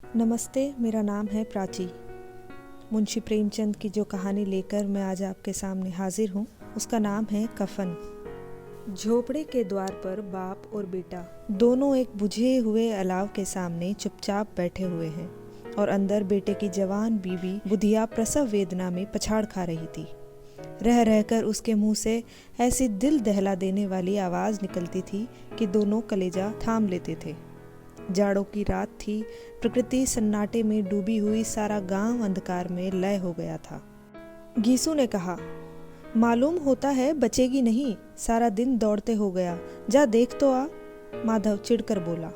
नमस्ते, मेरा नाम है प्राची। मुंशी प्रेमचंद की जो कहानी लेकर मैं आज आपके सामने हाजिर हूँ उसका नाम है कफन। झोपड़े के द्वार पर बाप और बेटा दोनों एक बुझे हुए अलाव के सामने चुपचाप बैठे हुए हैं और अंदर बेटे की जवान बीवी बुधिया प्रसव वेदना में पछाड़ खा रही थी। रह रहकर उसके मुंह से ऐसी दिल दहला देने वाली आवाज़ निकलती थी कि दोनों कलेजा थाम लेते थे। जाड़ों की रात थी, प्रकृति सन्नाटे में डूबी हुई, सारा गांव अंधकार में लय हो गया था। घीसू ने कहा, मालूम होता है बचेगी नहीं, सारा दिन दौड़ते हो गया, जा देख तो आ। माधव चिढ़कर बोला,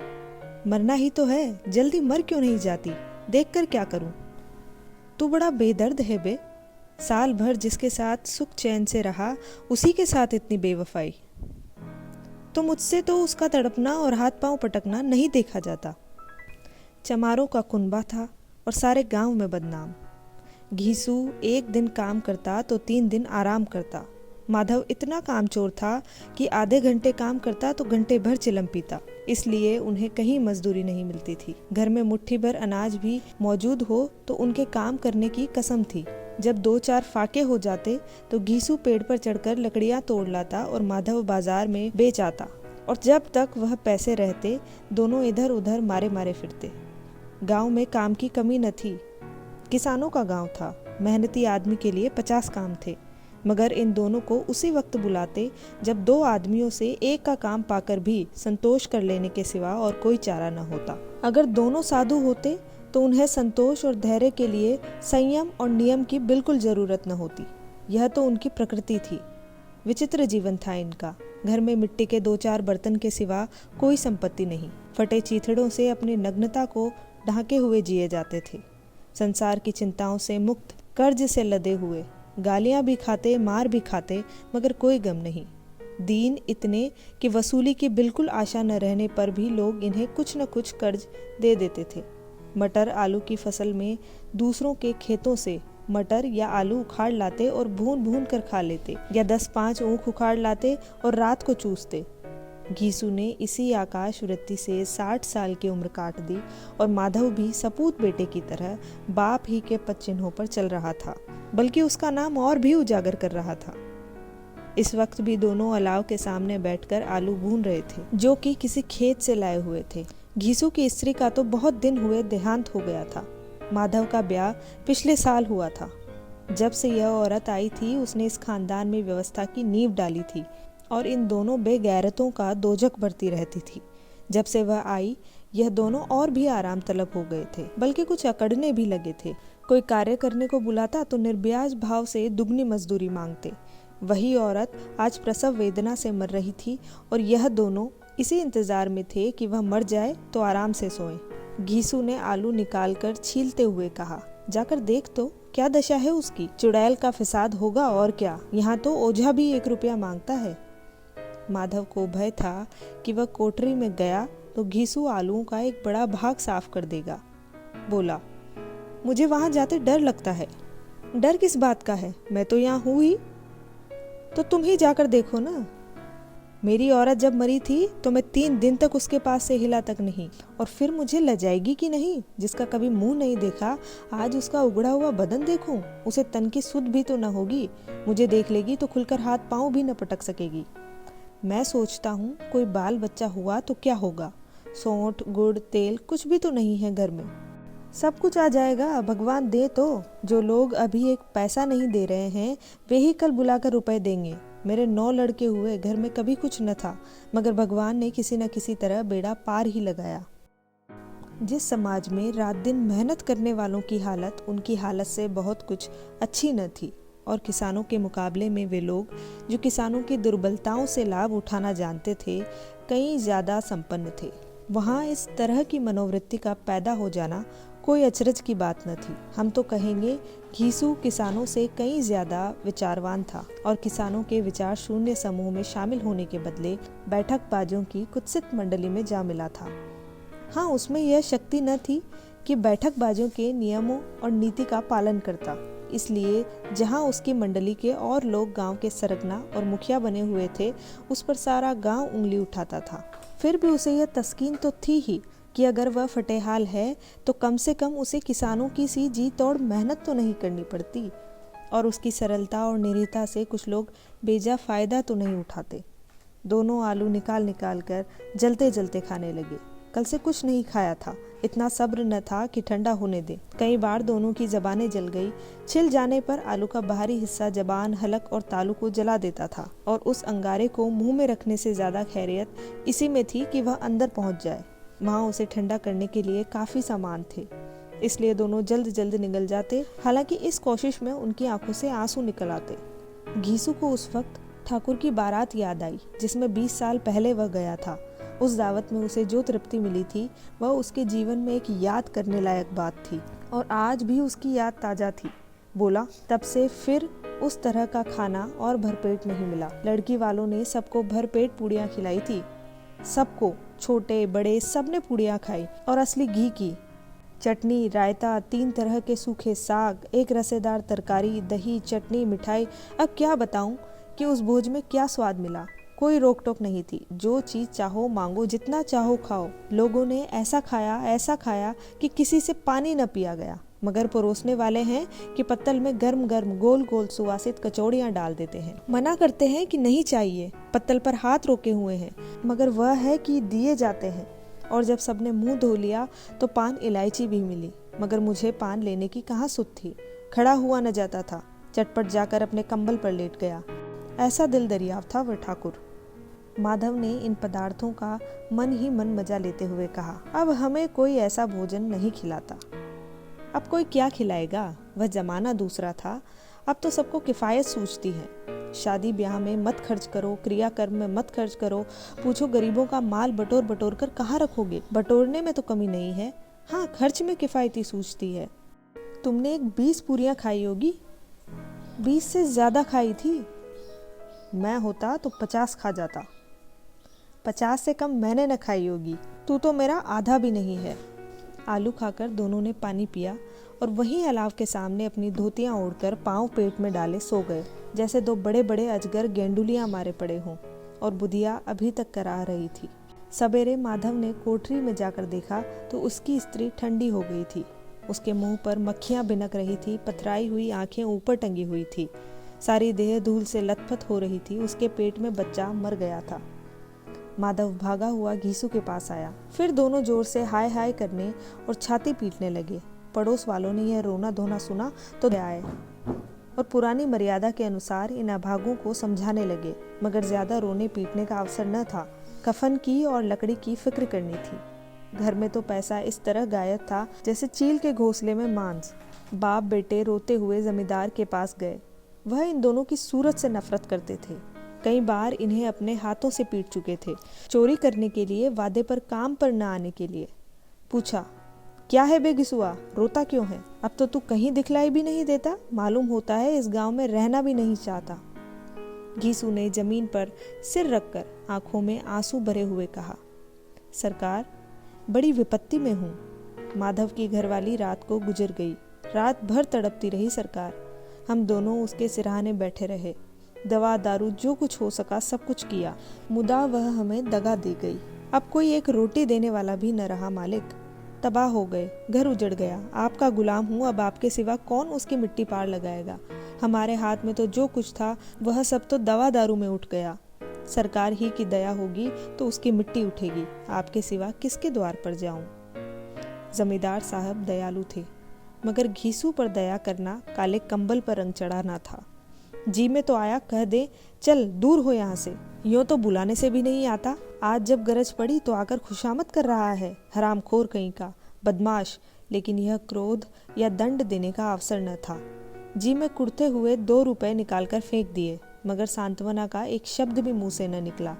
मरना ही तो है, जल्दी मर क्यों नहीं जाती, देख कर क्या करूं। तू बड़ा बेदर्द है बे, साल भर जिसके साथ सुख चैन से रहा उसी के साथ इतनी बेवफाई। तो मुझसे तो उसका तड़पना और हाथ पांव पटकना नहीं देखा जाता। चमारों का कुनबा था और सारे गांव में बदनाम। घीसू एक दिन काम करता तो 3 दिन आराम करता। माधव इतना कामचोर था कि आधे घंटे काम करता तो घंटे भर चिलम पीता, इसलिए उन्हें कहीं मजदूरी नहीं मिलती थी। घर में मुट्ठी भर अनाज भी मौजूद हो तो उनके काम करने की कसम थी। जब 2-4 फाके हो जाते तो घीसू पेड़ पर चढ़कर लकड़ियां तोड़ लाता और माधव बाजार में बेच आता, और जब तक वह पैसे रहते दोनों इधर उधर मारे मारे फिरते। गांव में काम की कमी न थी। किसानों का गांव था, मेहनती आदमी के लिए 50 काम थे, मगर इन दोनों को उसी वक्त बुलाते जब 2 आदमियों से एक का काम पाकर भी संतोष कर लेने के सिवा और कोई चारा न होता। अगर दोनों साधु होते तो उन्हें संतोष और धैर्य के लिए संयम और नियम की बिल्कुल जरूरत न होती। यह तो उनकी प्रकृति थी। विचित्र जीवन था इनका। घर में मिट्टी के 2-4 बर्तन के सिवा कोई संपत्ति नहीं। फटे चीथड़ों से अपनी नग्नता को ढांके हुए जिए जाते थे। संसार की चिंताओं से मुक्त, कर्ज से लदे हुए, गालियां भी खाते, मार भी खाते, मगर कोई गम नहीं। दीन इतने कि वसूली की बिल्कुल आशा न रहने पर भी लोग इन्हें कुछ न कुछ कर्ज दे देते थे। मटर आलू की फसल में दूसरों के खेतों से मटर या आलू उखाड़ लाते और भून भून कर खा लेते, या 10-5 ऊख उखाड़ लाते और रात को चूसते। घीसू ने इसी आकाश वृत्ति से 60 साल की उम्र काट दी और माधव भी सपूत बेटे की तरह बाप ही के पद चिन्हों पर चल रहा था, बल्कि उसका नाम और भी उजागर कर रहा था। इस वक्त भी दोनों अलाव के सामने बैठकर आलू भून रहे थे, जो कि किसी खेत से लाए हुए थे। घीसू की स्त्री का तो बहुत दिन हुए देहांत हो गया था। माधव का ब्याह पिछले साल हुआ था। जब से यह औरत आई थी उसने इस खानदान में व्यवस्था की नींव डाली थी और इन दोनों बेगैरतों का दोजख भरती रहती थी। जब से वह आई यह दोनों और भी आराम तलब हो गए थे, बल्कि कुछ अकड़ने भी लगे थे। कोई कार्य करने को बुलाता तो निर्ब्याज भाव से दुगनी मजदूरी मांगते। वही औरत आज प्रसव वेदना से मर रही थी और यह दोनों इसी इंतजार में थे कि वह मर जाए तो आराम से सोएं। घीसू ने आलू निकालकर छीलते हुए कहा, जाकर देख तो क्या दशा है उसकी। चुड़ैल का फिसाद होगा और क्या, यहाँ तो ओझा भी 1 रुपया मांगता है। माधव को भय था कि वह कोठरी में गया तो घीसू आलूओं का एक बड़ा भाग साफ कर देगा। बोला, मुझे वहां जाते डर लगता है। डर किस बात का है, मैं तो यहाँ हूँ ही। तो तुम ही जाकर देखो ना। मेरी औरत जब मरी थी तो मैं 3 दिन तक उसके पास से हिला तक नहीं, और फिर मुझे लजाएगी कि नहीं। जिसका कभी मुंह नहीं देखा आज उसका उगड़ा हुआ बदन देखूं, उसे तन की सुध भी तो न होगी। मुझे देख लेगी तो खुलकर हाथ पांव भी न पटक सकेगी। मैं सोचता हूँ कोई बाल बच्चा हुआ तो क्या होगा। सौंठ गुड़ तेल कुछ भी तो नहीं है घर में। सब कुछ आ जाएगा, भगवान दे तो। जो लोग अभी 1 पैसा नहीं दे रहे हैं वे ही कल बुलाकर रुपए देंगे। मेरे 9 लड़के हुए, घर में कभी कुछ न था, मगर भगवान ने किसी न किसी तरह बेड़ा पार ही लगाया। जिस समाज में रात दिन मेहनत करने वालों की हालत उनकी हालत से बहुत कुछ अच्छी न थी, और किसानों के मुकाबले में वे लोग जो किसानों की दुर्बलताओं से लाभ उठाना जानते थे कहीं ज़्यादा संपन्न थे, वहाँ इस तरह की मनोवृत्ति का पैदा हो जाना कोई अचरज की बात न थी। हम तो कहेंगे घीसू किसानों से कहीं ज्यादा विचारवान था और किसानों के विचार शून्य समूह में शामिल होने के बदले बैठकबाजों की कुत्सित मंडली में जा मिला था। हाँ, उसमें यह शक्ति न थी कि बैठकबाजों के नियमों और नीति का पालन करता, इसलिए जहाँ उसकी मंडली के और लोग गांव के सरगना और मुखिया बने हुए थे उस पर सारा गांव उंगली उठाता था। फिर भी उसे यह तस्कीन तो थी ही कि अगर वह फटेहाल है तो कम से कम उसे किसानों की सी जी तोड़ मेहनत तो नहीं करनी पड़ती, और उसकी सरलता और निरीता से कुछ लोग बेजा फ़ायदा तो नहीं उठाते। दोनों आलू निकाल निकाल कर जलते जलते खाने लगे। कल से कुछ नहीं खाया था, इतना सब्र न था कि ठंडा होने दे। कई बार दोनों की जबानें जल गई। छिल जाने पर आलू का बाहरी हिस्सा जबान, हलक और तालू को जला देता था, और उस अंगारे को मुंह में रखने से ज़्यादा खैरियत इसी में थी कि वह अंदर पहुंच जाए। वहाँ उसे ठंडा करने के लिए काफ़ी सामान थे, इसलिए दोनों जल्द जल्द निकल जाते। हालांकि इस कोशिश में उनकी आंखों से आंसू निकल आते। घीसू को उस वक्त ठाकुर की बारात याद आई, जिसमें 20 साल पहले वह गया था। उस दावत में उसे जो तृप्ति मिली थी वह उसके जीवन में एक याद करने लायक बात थी, और आज भी उसकी याद ताज़ा थी। बोला, तब से फिर उस तरह का खाना और भरपेट नहीं मिला। लड़की वालों ने सबको भरपेट पूड़ियाँ खिलाई थी। सबको, छोटे बड़े, सबने पूड़ियाँ खाई, और असली घी की। चटनी, रायता, 3 तरह के सूखे साग, एक रसेदार तरकारी, दही, चटनी, मिठाई। अब क्या बताऊं कि उस भोज में क्या स्वाद मिला। कोई रोक टोक नहीं थी, जो चीज़ चाहो मांगो, जितना चाहो खाओ। लोगों ने ऐसा खाया कि किसी से पानी न पिया गया। मगर परोसने वाले हैं कि पत्तल में गर्म गर्म गोल गोल सुवासित कचौड़ियाँ डाल देते हैं। मना करते हैं कि नहीं चाहिए, पत्तल पर हाथ रोके हुए हैं, मगर वह है कि दिए जाते हैं। और जब सबने मुंह धो लिया तो पान इलायची भी मिली, मगर मुझे पान लेने की कहाँ सुध थी। खड़ा हुआ न जाता था, चटपट जाकर अपने कंबल पर लेट गया। ऐसा दिल दरियाव था वह ठाकुर। माधव ने इन पदार्थों का मन ही मन मजा लेते हुए कहा, अब हमें कोई ऐसा भोजन नहीं खिलाता। अब कोई क्या खिलाएगा, वह जमाना दूसरा था। अब तो सबको किफ़ायत सूझती है। शादी ब्याह में मत खर्च करो, क्रियाकर्म में मत खर्च करो। पूछो गरीबों का माल बटोर बटोर कर कहाँ रखोगे। बटोरने में तो कमी नहीं है, हाँ खर्च में किफ़ायती सूझती है। तुमने एक 20 पूरियाँ खाई होगी, 20 से ज़्यादा खाई थी। मैं होता तो 50 खा जाता। 50 से कम मैंने न खाई होगी। तू तो मेरा आधा भी नहीं है। आलू खाकर दोनों ने पानी पिया और वहीं अलाव के सामने अपनी धोतियां ओढ़कर पांव पेट में डाले सो गए, जैसे 2 बड़े बड़े अजगर गेंडुलियां मारे पड़े हों। और बुधिया अभी तक करा रही थी। सवेरे माधव ने कोठरी में जाकर देखा तो उसकी स्त्री ठंडी हो गई थी। उसके मुंह पर मक्खियां भिनक रही थी, पथराई हुई आंखें ऊपर टंगी हुई थी, सारी देह धूल से लथपथ हो रही थी। उसके पेट में बच्चा मर गया था। माधव भागा हुआ घीसू के पास आया। फिर दोनों जोर से हाय हाय करने और छाती पीटने लगे। पड़ोस वालों ने यह रोना धोना सुना तो आए और पुरानी मर्यादा के अनुसार इन अभागों को समझाने लगे, मगर ज्यादा रोने पीटने का अवसर न था। कफन की और लकड़ी की फिक्र करनी थी। घर में तो पैसा इस तरह गायब था जैसे चील के घोंसले में मांस। बाप बेटे रोते हुए जमींदार के पास गए। वह इन दोनों की सूरत से नफरत करते थे। कई बार इन्हें अपने हाथों से पीट चुके थे, चोरी करने के लिए, वादे पर काम पर न आने के लिए। पूछा, क्या है बे घिसुआ, रोता क्यों है? अब तो तू कहीं दिखलाई भी नहीं देता। मालूम होता है इस गांव में रहना भी नहीं चाहता। घीसू ने जमीन पर सिर रखकर आंखों में आंसू भरे हुए कहा, सरकार, बड़ी विपत्ति में हूँ। माधव की घरवाली रात को गुजर गई। रात भर तड़पती रही सरकार। हम दोनों उसके सिरहाने बैठे रहे। दवा दारू जो कुछ हो सका सब कुछ किया, मुदा वह हमें दगा दे गई। अब कोई एक रोटी देने वाला भी न रहा मालिक। तबाह हो गए, घर उजड़ गया। आपका गुलाम हूँ, अब आपके सिवा कौन उसकी मिट्टी पार लगाएगा। हमारे हाथ में तो जो कुछ था वह सब तो दवा दारू में उठ गया। सरकार ही की दया होगी तो उसकी मिट्टी उठेगी। आपके सिवा किसके द्वार पर जाऊं? जमींदार साहब दयालु थे, मगर घीसू पर दया करना काले कंबल पर रंग चढ़ाना था। जी में तो आया कह दे, चल दूर हो यहाँ से। यूं तो बुलाने से भी नहीं आता। आज जब गरज पड़ी तो आकर खुशामद कर रहा है। हरामखोर कहीं का, बदमाश। लेकिन यह क्रोध या दंड देने का अवसर न था। जी में कुड़ते हुए 2 रुपए निकालकर फेंक दिए, मगर सांत्वना का एक शब्द भी मुंह से न निकला।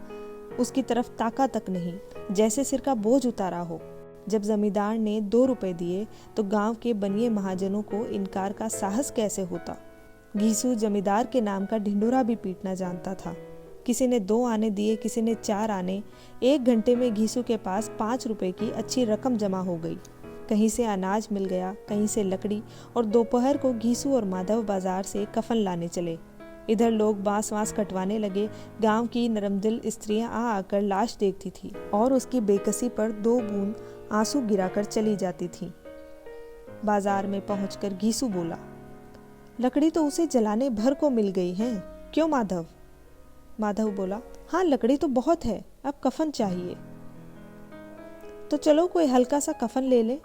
उसकी तरफ ताका तक नहीं, जैसे सिर का बोझ उतारा हो। जब जमींदार ने 2 रुपए दिए तो गांव के बनिए महाजनों को इनकार का साहस कैसे होता। घीसू जमींदार के नाम का ढिंडोरा भी पीटना जानता था। किसी ने 2 आने दिए, किसी ने 4 आने। 1 घंटे में घीसू के पास 5 रुपए की अच्छी रकम जमा हो गई। कहीं से अनाज मिल गया, कहीं से लकड़ी, और दोपहर को घीसू और माधव बाजार से कफन लाने चले। इधर लोग बांस वांस कटवाने लगे। गांव की नरमदिल स्त्रियां आ आकर लाश देखती थी और उसकी बेकसी पर 2 बूंद आंसू गिराकर चली जाती थीं। बाजार में पहुंचकर घीसू बोला, लकड़ी तो उसे जलाने भर को मिल गई है, क्यों माधव? माधव बोला, हाँ लकड़ी तो बहुत है, अब कफन चाहिए। तो चलो कोई हल्का सा कफन ले ले।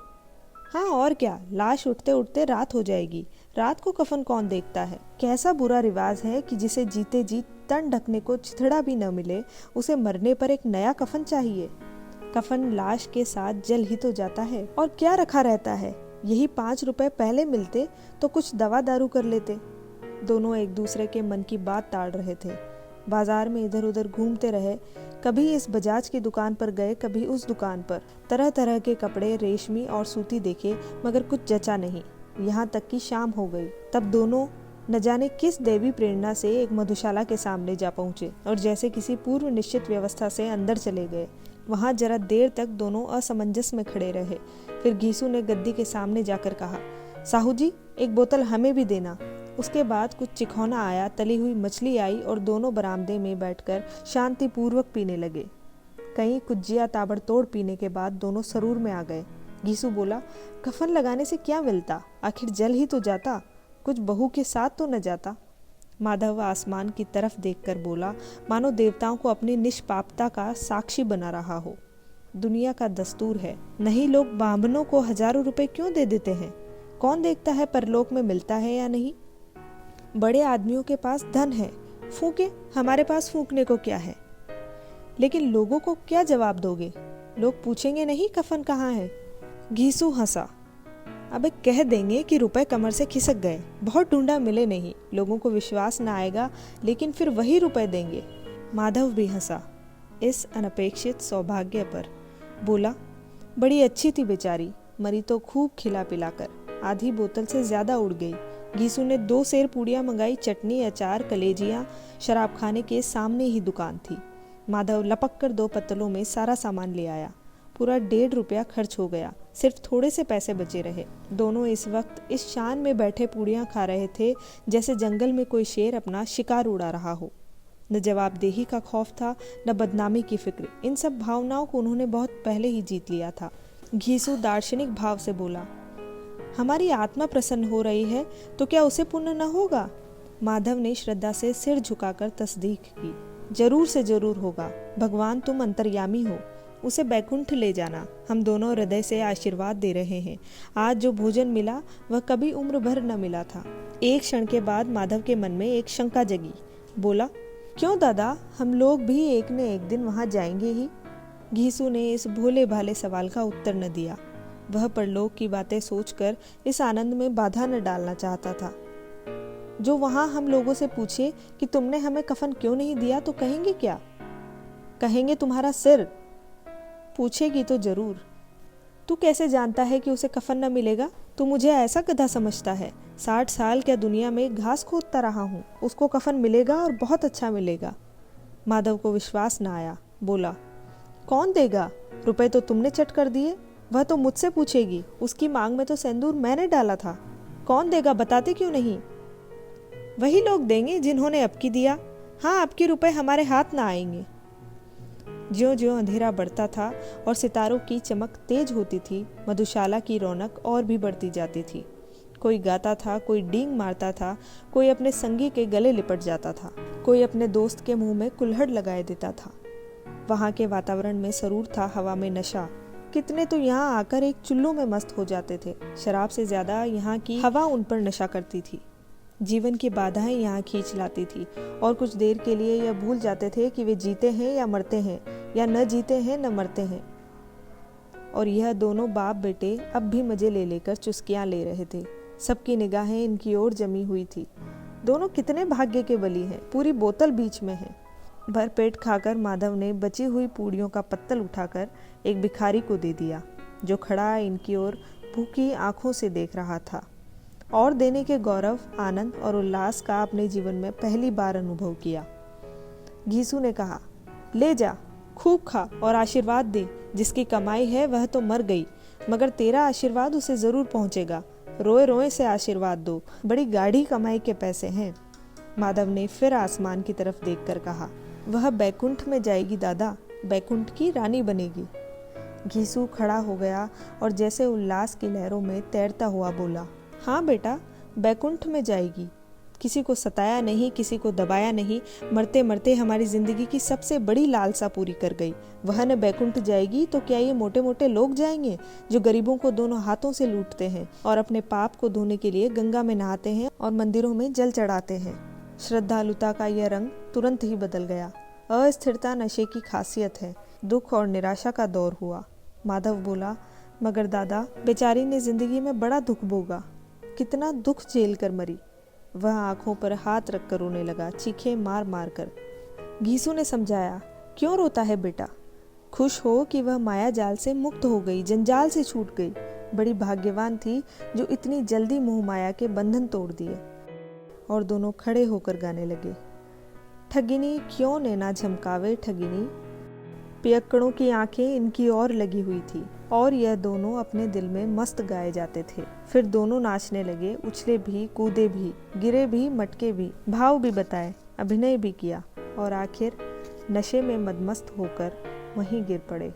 हाँ और क्या, लाश उठते उठते रात हो जाएगी, रात को कफन कौन देखता है। कैसा बुरा रिवाज है कि जिसे जीते जी तन ढकने को चिथड़ा भी न मिले, उसे मरने पर एक नया कफन चाहिए। कफन लाश के साथ जल ही तो जाता है, और क्या रखा रहता है। यही 5 रुपए पहले मिलते तो कुछ दवा दारू कर लेते। दोनों एक दूसरे के मन की बात ताड़ रहे थे। बाजार में इधर उधर घूमते रहे, कभी इस बजाज की दुकान पर गए, कभी उस दुकान पर। तरह तरह के कपड़े, रेशमी और सूती देखे, मगर कुछ जचा नहीं। यहाँ तक कि शाम हो गई। तब दोनों न जाने किस देवी प्रेरणा से एक मधुशाला के सामने जा पहुंचे और जैसे किसी पूर्व निश्चित व्यवस्था से अंदर चले गए। वहां जरा देर तक दोनों असमंजस में खड़े रहे। फिर घीसू ने गद्दी के सामने जाकर कहा, साहू जी, एक बोतल हमें भी देना। उसके बाद कुछ चिखौना आया, तली हुई मछली आई और दोनों बरामदे में बैठकर शांतिपूर्वक पीने लगे। कई कुज्जिया ताबड़तोड़ पीने के बाद दोनों सरूर में आ गए। घीसू बोला, कफन लगाने से क्या मिलता, आखिर जल ही तो जाता, कुछ बहू के साथ तो न जाता। माधव आसमान की तरफ देखकर बोला, मानो देवताओं को अपनी निष्पापता का साक्षी बना रहा हो। दुनिया का दस्तूर है, नहीं लोग बांभनों को हजारों रुपए क्यों दे देते हैं? कौन देखता है परलोक में मिलता है या नहीं? बड़े आदमियों के पास धन है, फूके, हमारे पास फूकने को क्या है? लेकिन लोगों को क्या जवाब दोगे? लोग पूछेंगे नहीं कफन कहाँ है? घीसू हंसा, अबे कह देंगे कि रुपए कमर से खिसक गए, बहुत ढूंढा मिले नहीं, लोगों को विश्वास न आएगा, लेकिन फिर वही रुपए देंगे। माधव भी हंसा इस अनपेक्षित सौभाग्य पर। बोला, बड़ी अच्छी थी बेचारी, मरी तो खूब खिला पिलाकर, आधी बोतल से ज्यादा उड़ गई। घीसू ने 2 सेर पूड़ियाँ मंगाई, चटनी, अचार, कलेजियाँ। शराब खाने के सामने ही दुकान थी। माधव लपक कर 2 पत्तलों में सारा सामान ले आया। पूरा 1.5 रुपया खर्च हो गया, सिर्फ थोड़े से पैसे बचे रहे। दोनों इस वक्त इस शान में बैठे पूड़ियाँ खा रहे थे जैसे जंगल में कोई शेर अपना शिकार उड़ा रहा हो। न जवाबदेही का खौफ था, न बदनामी की फिक्र। इन सब भावनाओं को उन्होंने बहुत पहले ही जीत लिया था। घीसू दार्शनिक भाव से बोला, हमारी आत्मा प्रसन्न हो रही है तो क्या उसे पुण्य न होगा? माधव ने श्रद्धा से सिर झुकाकर तस्दीक की, जरूर से जरूर होगा। भगवान तुम अंतर्यामी हो, उसे बैकुंठ ले जाना। हम दोनों हृदय से आशीर्वाद दे रहे हैं। आज जो भोजन मिला वह कभी उम्र भर न मिला था। एक क्षण के बाद माधव के मन में एक शंका जगी। बोला, क्यों दादा, हम लोग भी एक न एक दिन वहां जाएंगे ही। घीसू ने इस भोले भाले सवाल का उत्तर न दिया। वह परलोक की बातें सोचकर इस आनंद में बाधा न डालना चाहता था। जो वहां हम लोगों से पूछे कि तुमने हमें कफन क्यों नहीं दिया तो कहेंगे क्या? कहेंगे तुम्हारा सिर। पूछेगी तो जरूर। तू कैसे जानता है कि उसे कफन न मिलेगा? तू मुझे ऐसा गधा समझता है? 60 साल क्या दुनिया में घास खोदता रहा हूँ, उसको कफन मिलेगा और बहुत अच्छा मिलेगा। माधव को विश्वास न आया। बोला, कौन देगा? रुपए तो तुमने चट कर दिए। वह तो मुझसे पूछेगी, उसकी मांग में तो सिंदूर मैंने डाला था। कौन देगा, बताते क्यों नहीं? वही लोग देंगे जिन्होंने अबकी दिया। हाँ, अबकी रुपए हमारे हाथ ना आएंगे। ज्यों ज्यों अंधेरा बढ़ता था और सितारों की चमक तेज होती थी, मधुशाला की रौनक और भी बढ़ती जाती थी। कोई गाता था, कोई डींग मारता था, कोई अपने संगी के गले लिपट जाता था, कोई अपने दोस्त के मुंह में कुल्हड़ लगाए देता था। वहां के वातावरण में सरूर था, हवा में नशा। कितने तो यहाँ आकर एक चुल्लू में मस्त हो जाते थे। शराब से ज्यादा यहाँ की हवा उन पर नशा करती थी। जीवन की बाधाएं यहाँ खींच लाती थी और कुछ देर के लिए यह भूल जाते थे कि वे जीते हैं या मरते हैं, या न जीते हैं न मरते हैं। और यह दोनों बाप बेटे अब भी मजे ले लेकर चुस्कियां ले रहे थे। सबकी निगाहें इनकी ओर जमी हुई थी। दोनों कितने भाग्य के बली हैं, पूरी बोतल बीच में है। भरपेट खाकर माधव ने बची हुई पूड़ियों का पत्तल उठाकर एक भिखारी को दे दिया, जो खड़ा इनकी ओर भूखी आंखों से देख रहा था और देने के गौरव, आनंद और उल्लास का अपने जीवन में पहली बार अनुभव किया। घीसू ने कहा, ले जा, खूब खा और आशीर्वाद दे। जिसकी कमाई है वह तो मर गई, मगर तेरा आशीर्वाद उसे जरूर पहुंचेगा। रोए रोए से आशीर्वाद दो, बड़ी गाढ़ी कमाई के पैसे हैं। माधव ने फिर आसमान की तरफ देखकर कहा, वह बैकुंठ में जाएगी दादा, बैकुंठ की रानी बनेगी। घीसू खड़ा हो गया और जैसे उल्लास की लहरों में तैरता हुआ बोला, हाँ बेटा, बैकुंठ में जाएगी। किसी को सताया नहीं, किसी को दबाया नहीं, मरते मरते हमारी जिंदगी की सबसे बड़ी लालसा पूरी कर गई। वह न बैकुंठ जाएगी तो क्या ये मोटे मोटे लोग जाएंगे जो गरीबों को दोनों हाथों से लूटते हैं और अपने पाप को धोने के लिए गंगा में नहाते हैं और मंदिरों में जल चढ़ाते हैं। श्रद्धालुता का यह रंग तुरंत ही बदल गया। अस्थिरता नशे की खासियत है। दुख और निराशा का दौर हुआ। माधव बोला, मगर दादा, बेचारी ने जिंदगी में बड़ा दुख भोगा, कितना दुख झेल कर मरी। वह आंखों पर हाथ रखकर रोने लगा, चीखें मार मार कर। घीसू ने समझाया, क्यों रोता है बेटा? खुश हो कि वह माया जाल से मुक्त हो गई, जंजाल से छूट गई। बड़ी भाग्यवान थी जो इतनी जल्दी मोह माया के बंधन तोड़ दिए। और दोनों खड़े होकर गाने लगे, ठगिनी क्यों नैना झमकावे ठगिनी, पियक्कड़ों की आंखें इनकी ओर लगी हुई थी। और यह दोनों अपने दिल में मस्त गाए जाते थे। फिर दोनों नाचने लगे, उछले भी, कूदे भी, गिरे भी, मटके भी, भाव भी बताए, अभिनय भी किया और आखिर नशे में मदमस्त होकर वहीं गिर पड़े।